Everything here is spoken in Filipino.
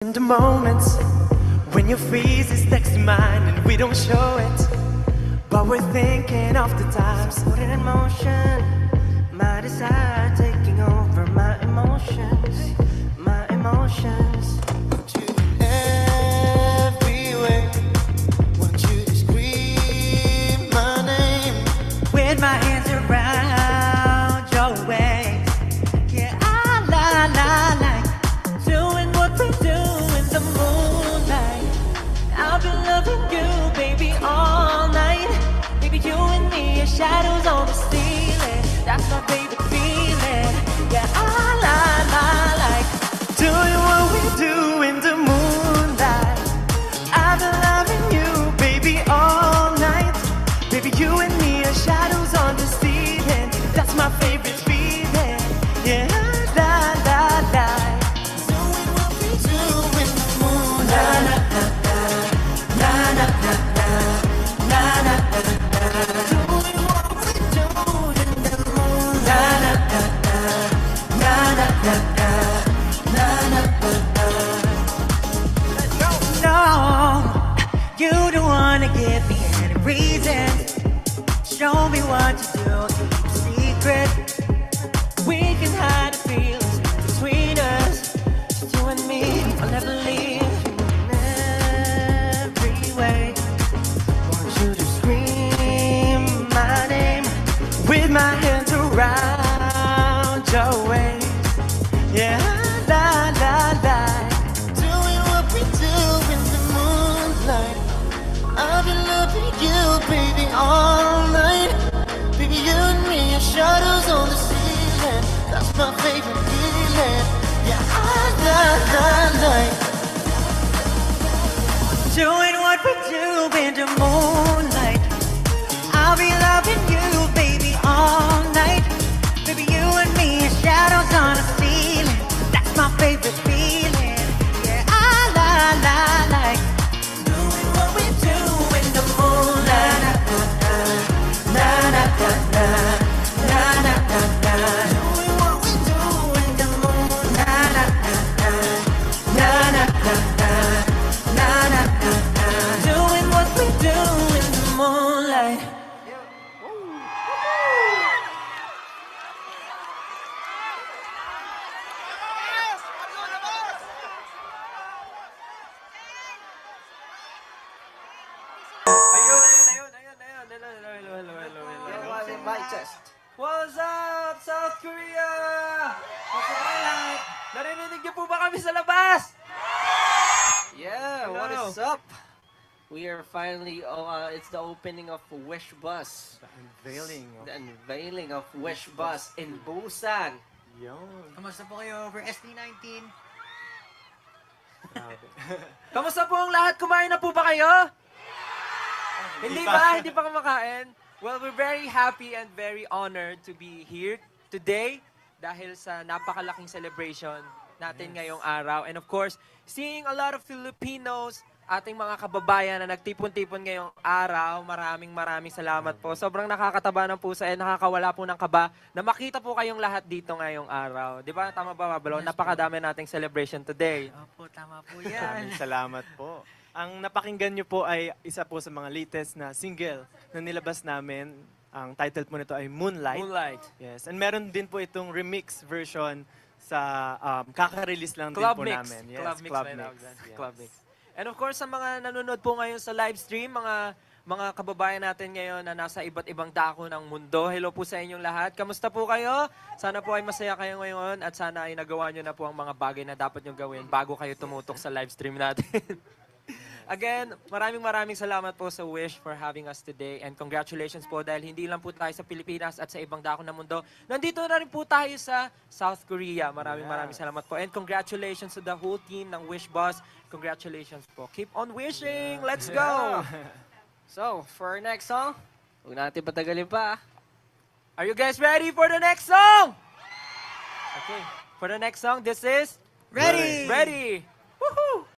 In the moments when your face is next to mine and we don't show it, but we're thinking of the times put it in motion. My desire taking over my emotions, my emotions. Want you in every way. Want you to scream my name with my hands around your waist. Yeah, I like doing what we do in the moonlight. I've been loving you, baby, all night. Baby, you and me are shadows on the ceiling. That's my favorite feeling. Yeah, I like doing what we do in the moonlight. I've been loving you, baby, all night. Baby, you and me are shadows on the ceiling. That's my favorite feeling. Yeah, doing what we do in the moonlight. Doing what we do in the moonlight. No, you don't wanna give me any reason. Show me what you do, keep a secret. We can hide the feelings between us. Just you and me, I'll never leave you in every way. Want you to scream my name with my hands around your waist. Yeah, doing what we do in the moonlight. I've been loving you, baby, all night. Baby, you and me are shadows on the ceiling. That's my favorite feeling. Yeah, I like doing what we do in the moonlight. I'll be loving you, baby, all night. Baby, you and me are shadows on the ceiling. That's my favorite feeling. Yeah, I like doing what we do in the moonlight. Doing what we do in the moonlight. Doing what we do in the moonlight. What's up, South Korea? What's up? Narinig niyo po ba kami sa labas? Yeah, Hello. what is up? We are finally, it's the opening of Wish Bus. The unveiling of Wish Bus in Busan. Kamusta po kayo over SD19? Kamusta po ang lahat? Kumain na po ba kayo? Hindi ba? Hindi pa kumakain? Well, we're very happy and very honored to be here today dahil sa napakalaking celebration natin ngayong araw. And of course, seeing a lot of Filipinos, ating mga kababayan na nagtipon-tipon ngayong araw, maraming salamat po. Sobrang nakakataba ng puso at nakakawala po ng kaba na makita po kayong lahat dito ngayong araw. Di ba? Tama ba, Babalo? Napakadami nating celebration today. Opo, tama po yan. Maraming salamat po. Ang napakinggan nyo po ay isa po sa mga latest na single na nilabas namin. Ang title po nito ay Moonlight. Moonlight. Yes. And meron din po itong remix version sa kaka-release lang Club din po Mix. namin. Yes, Club Mix. Club may Mix. tawag dyan. Yes. Club Mix. And of course, sa mga nanonood po ngayon sa live stream, mga kababayan natin ngayon na nasa iba't ibang dako ng mundo. Hello po sa inyong lahat. Kamusta po kayo? Sana po ay masaya kayo ngayon at sana ay nagawa nyo na po ang mga bagay na dapat nyo gawin bago kayo tumutok sa live stream natin. Again, maraming salamat po sa Wish for having us today and congratulations po dahil hindi lang po tayo sa Pilipinas at sa ibang dako ng mundo. Nandito na rin po tayo sa South Korea. Maraming salamat po and congratulations to the whole team ng Wish Bus. Congratulations po. Keep on wishing. Let's go! So, for our next song, huwag natin patagalin pa. Are you guys ready for the next song? Okay. For the next song, this is Ready! Ready! Woohoo!